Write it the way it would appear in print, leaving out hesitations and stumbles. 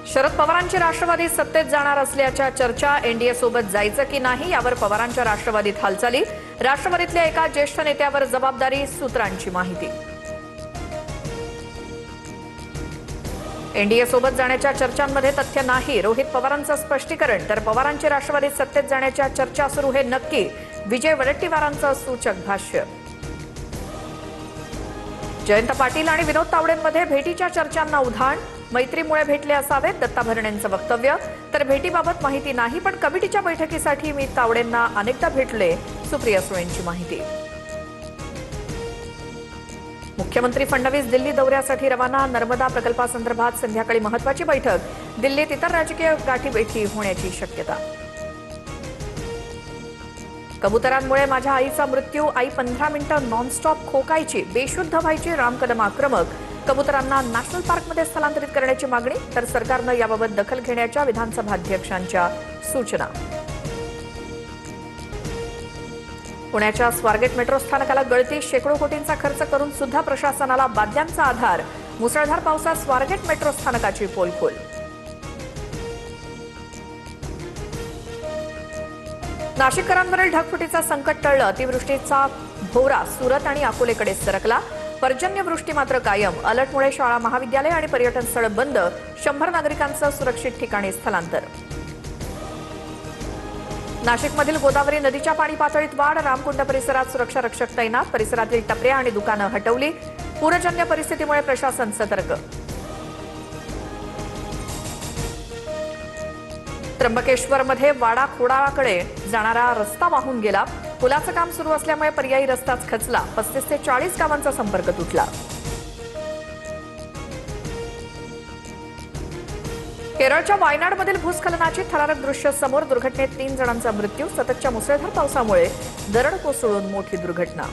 शरद पवारांची राष्ट्रवादी सत्तेत जाणार असल्याच्या चर्चा, एनडीए सोबत जायचं की नाही यावर पवारांच्या राष्ट्रवादीत हालचाली, राष्ट्रवादीतल्या एका ज्येष्ठ नेत्यावर जबाबदारी, सूत्रांची माहिती। एनडीए सोबत जाण्याच्या चर्चांमध्ये तथ्य नाही, रोहित पवारांचं स्पष्टीकरण। तर पवारांची राष्ट्रवादीत सत्तेत जाण्याच्या चर्चा सुरू हे नक्की, विजय वडेट्टीवारांचं सूचक भाष्य। जयंत पाटील आणि विनोद तावडेंमध्ये भेटीच्या चर्चांना उधाण, मैत्रीमुळे भेटले असावेत, दत्ता भरणेंचं वक्तव्य। तर भेटीबाबत माहिती नाही, पण कमिटीच्या बैठकीसाठी मी तावडेंना अनेकदा भेटले, सुप्रिया सुळेंची माहिती। मुख्यमंत्री फडणवीस दिल्ली दौऱ्यासाठी रवाना, नर्मदा प्रकल्पासंदर्भात संध्याकाळी महत्त्वाची बैठक, दिल्लीत इतर राजकीय गाठीभेटी होण्याची शक्यता। कबुतरांमुळे माझ्या आईचा मृत्यू, आई 15 मिनिटं नॉनस्टॉप खोकायची, बेशुद्ध व्हायची, राम कदम आक्रमक। कबुतरांना नॅशनल पार्कमध्ये स्थलांतरित करण्याची मागणी, तर सरकारनं याबाबत दखल घेण्याच्या विधानसभाध्यक्षांच्या सूचना। पुण्याच्या स्वारगेट मेट्रो स्थानकाला गळती, शेकडो कोटींचा खर्च करून सुद्धा प्रशासनाला बादल्यांचा आधार, मुसळधार पावसात स्वारगेट मेट्रो स्थानकाची पोलखोल। नाशिककरांवरील ढगफुटीचा संकट टळलं, अतिवृष्टीचा भोवरा सुरत आणि अकोलेकडे सरकला, पर्जन्यवृष्टी मात्र कायम। अलर्टमुळे शाळा, महाविद्यालय आणि पर्यटन स्थळ बंद, 100 नागरिकांचं सुरक्षित ठिकाणी स्थलांतर। नाशिकमधील गोदावरी नदीच्या पाणी पातळीत वाढ, रामकुंड परिसरात सुरक्षा रक्षक तैनात, परिसरातील टपऱ्या आणि दुकानं हटवली, पूरजन्य परिस्थितीमुळे प्रशासन सतर्क। त्र्यंबकेश्वरमध्ये वाडा खोडाळाकडे जाणारा रस्ता वाहून गेला, पुलाचं काम सुरू असल्यामुळे पर्यायी रस्ताच खचला, 35 ते 40 गावांचा संपर्क तुटला। केरळच्या वायनाडमधील भूस्खलनाची थरारक दृश्य समोर, दुर्घटनेत 3 जणांचा मृत्यू, सततच्या मुसळधार पावसामुळे दरड कोसळून मोठी दुर्घटना।